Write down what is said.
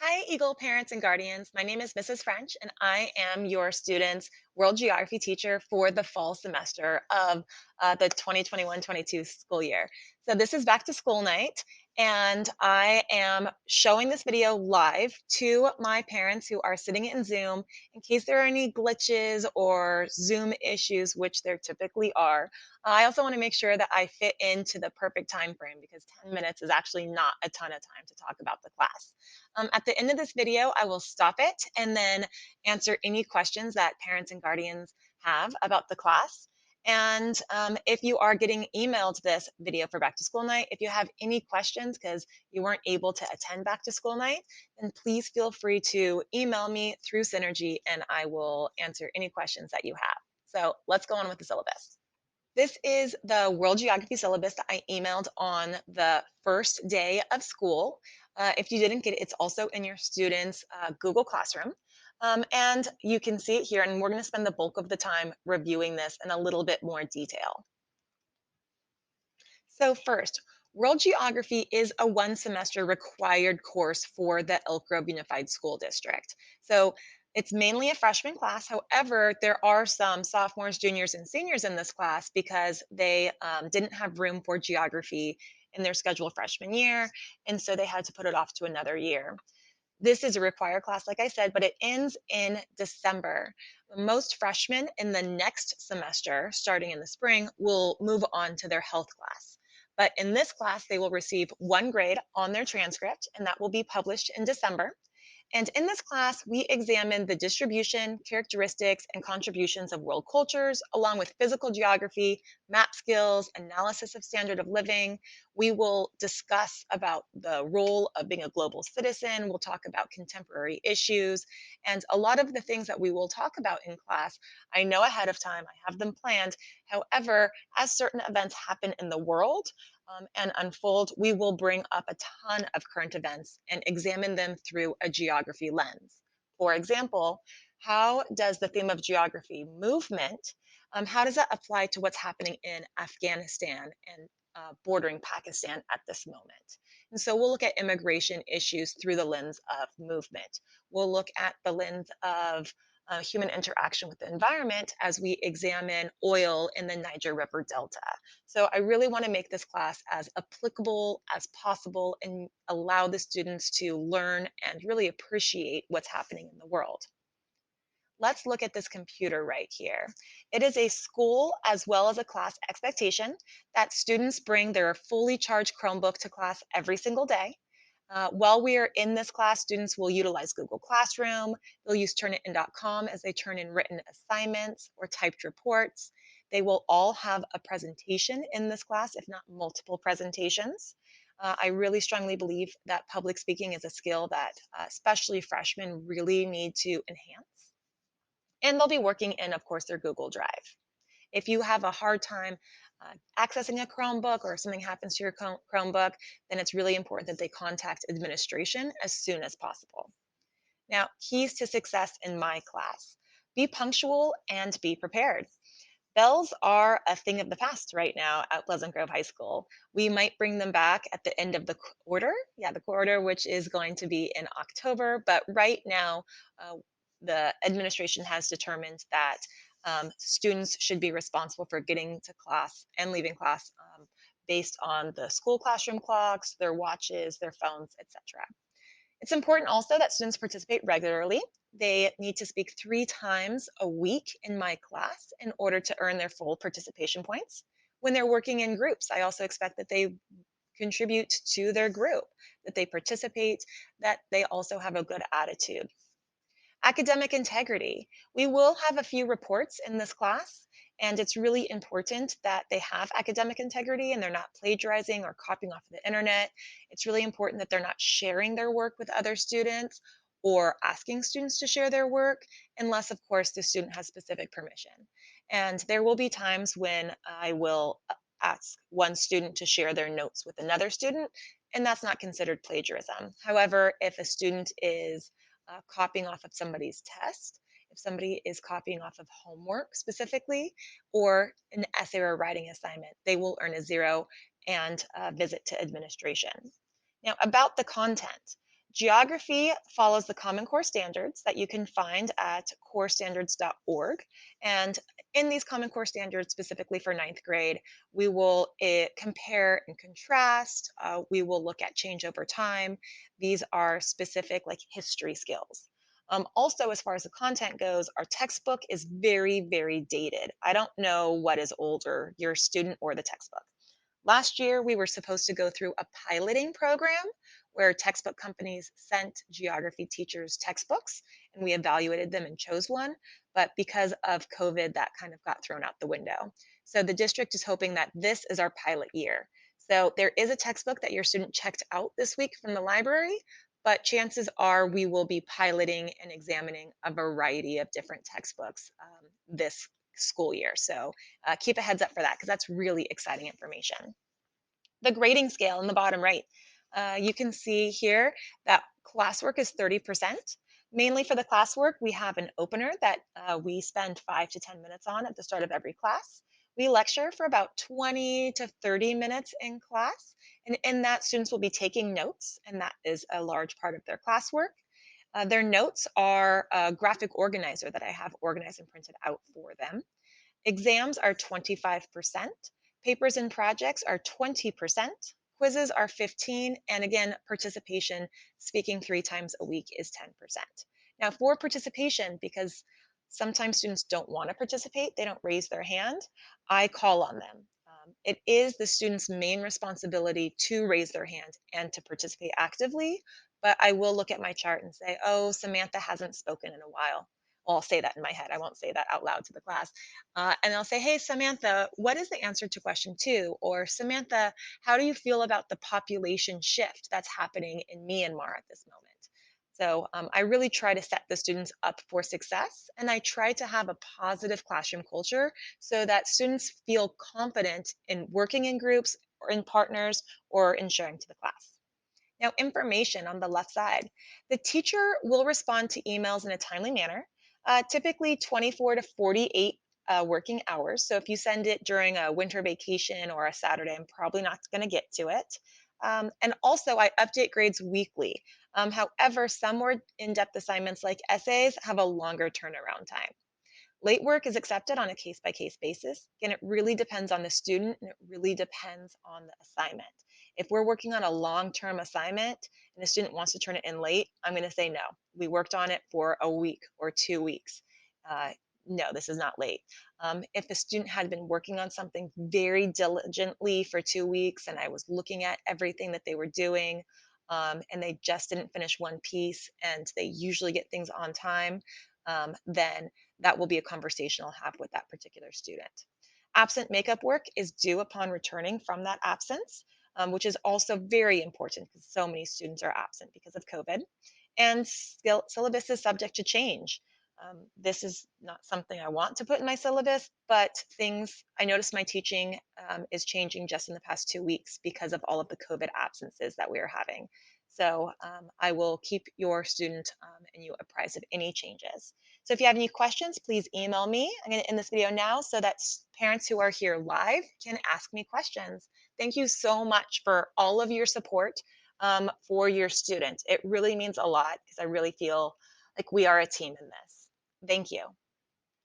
Hi, Eagle parents and guardians. My name is Mrs. French, and I am your student's world geography teacher for the fall semester of the 2021-22 school year. So this is back to school night, and I am showing this video live to my parents who are sitting in Zoom in case there are any glitches or Zoom issues, which there typically are. I also want to make sure that I fit into the perfect time frame because 10 minutes is actually not a ton of time to talk about the class. At the end of this video, I will stop it and then answer any questions that parents and guardians have about the class. And if you are getting emailed this video for back to school night, if you have any questions because you weren't able to attend back to school night, then please feel free to email me through Synergy and I will answer any questions that you have. So let's go on with the syllabus. This is the world geography syllabus that I emailed on the first day of school. If you didn't get it, it's also in your students' Google Classroom. And you can see it here, and we're going to spend the bulk of the time reviewing this in a little bit more detail. So, first, world geography is a one semester required course for the Elk Grove Unified School District. So, it's mainly a freshman class. However, there are some sophomores, juniors, and seniors in this class because they didn't have room for geography in their scheduled freshman year. And so they had to put it off to another year. This is a required class, like I said, but it ends in December. Most freshmen in the next semester, starting in the spring, will move on to their health class. But in this class, they will receive one grade on their transcript, and that will be published in December. And in this class, we examine the distribution, characteristics, and contributions of world cultures, along with physical geography, map skills, analysis of standard of living. We will discuss about the role of being a global citizen. We'll talk about contemporary issues. And a lot of the things that we will talk about in class, I know ahead of time, I have them planned. However, as certain events happen in the world, and unfold, we will bring up a ton of current events and examine them through a geography lens. For example, how does the theme of geography movement, how does that apply to what's happening in Afghanistan and bordering Pakistan at this moment? And so we'll look at immigration issues through the lens of movement. We'll look at the lens of human interaction with the environment as we examine oil in the Niger River Delta. So I really want to make this class as applicable as possible and allow the students to learn and really appreciate what's happening in the world. Let's look at this computer right here. It is a school as well as a class expectation that students bring their fully charged Chromebook to class every single day. While we are in this class, students will utilize Google Classroom. They'll use Turnitin.com as they turn in written assignments or typed reports. They will all have a presentation in this class, if not multiple presentations. I really strongly believe that public speaking is a skill that especially freshmen really need to enhance. And they'll be working in, of course, their Google Drive. If you have a hard time accessing a Chromebook or if something happens to your Chromebook, then it's really important that they contact administration as soon as possible. Now, keys to success in my class: be punctual and be prepared. Bells are a thing of the past right now at Pleasant Grove High School. We might bring them back at the end of the quarter. Yeah, the quarter, which is going to be in October. But right now, uh, the administration has determined that students should be responsible for getting to class and leaving class based on the school classroom clocks, their watches, their phones, etc. It's important also that students participate regularly. They need to speak 3 times a week in my class in order to earn their full participation points. When they're working in groups, I also expect that they contribute to their group, that they participate, that they also have a good attitude. Academic integrity. We will have a few reports in this class, and it's really important that they have academic integrity and they're not plagiarizing or copying off the internet. It's really important that they're not sharing their work with other students or asking students to share their work, unless, of course, the student has specific permission. And there will be times when I will ask one student to share their notes with another student, and that's not considered plagiarism. However, if a student is copying off of somebody's test, if somebody is copying off of homework specifically, or an essay or a writing assignment, they will earn a zero and visit to administration. Now, about the content. Geography follows the Common Core standards that you can find at corestandards.org. And in these Common Core standards, specifically for ninth grade, we will compare and contrast. We will look at change over time. These are specific, like history skills. Also, as far as the content goes, our textbook is very, very dated. I don't know what is older, your student or the textbook. Last year, we were supposed to go through a piloting program where textbook companies sent geography teachers textbooks and we evaluated them and chose one. But because of COVID, that kind of got thrown out the window. So the district is hoping that this is our pilot year. So there is a textbook that your student checked out this week from the library, but chances are we will be piloting and examining a variety of different textbooks this school year. So keep a heads up for that because that's really exciting information. The grading scale in the bottom right, you can see here that classwork is 30%. Mainly for the classwork, we have an opener that we spend 5 to 10 minutes on at the start of every class. We lecture for about 20 to 30 minutes in class, and in that, students will be taking notes, and that is a large part of their classwork. Their notes are a graphic organizer that I have organized and printed out for them. Exams are 25%, papers and projects are 20%, quizzes are 15, and again, participation, speaking 3 times a week is 10%. Now, for participation, because sometimes students don't want to participate, they don't raise their hand, I call on them. It is the student's main responsibility to raise their hand and to participate actively, but I will look at my chart and say, oh, Samantha hasn't spoken in a while. Well, I'll say that in my head. I won't say that out loud to the class. And I'll say, hey, Samantha, what is the answer to question 2? Or Samantha, how do you feel about the population shift that's happening in Myanmar at this moment? So I really try to set the students up for success and I try to have a positive classroom culture so that students feel confident in working in groups or in partners or in sharing to the class. Now, information on the left side. The teacher will respond to emails in a timely manner, typically 24 to 48 working hours. So if you send it during a winter vacation or a Saturday, I'm probably not going to get to it. And also, I update grades weekly. However, some more in depth assignments like essays have a longer turnaround time. Late work is accepted on a case by case basis. Again, it really depends on the student and it really depends on the assignment. If we're working on a long term assignment and a student wants to turn it in late, I'm going to say no. We worked on it for a week or 2 weeks. Uh, no, this is not late. If a student had been working on something very diligently for 2 weeks and I was looking at everything that they were doing and they just didn't finish one piece and they usually get things on time, then that will be a conversation I'll have with that particular student. Absent makeup work is due upon returning from that absence, which is also very important because so many students are absent because of COVID. And syllabus is subject to change. This is not something I want to put in my syllabus, but things I noticed my teaching is changing just in the past 2 weeks because of all of the COVID absences that we are having. So I will keep your student and you apprised of any changes. So if you have any questions, please email me. I'm going to end this video now so that parents who are here live can ask me questions. Thank you so much for all of your support for your student. It really means a lot because I really feel like we are a team in this. Thank you.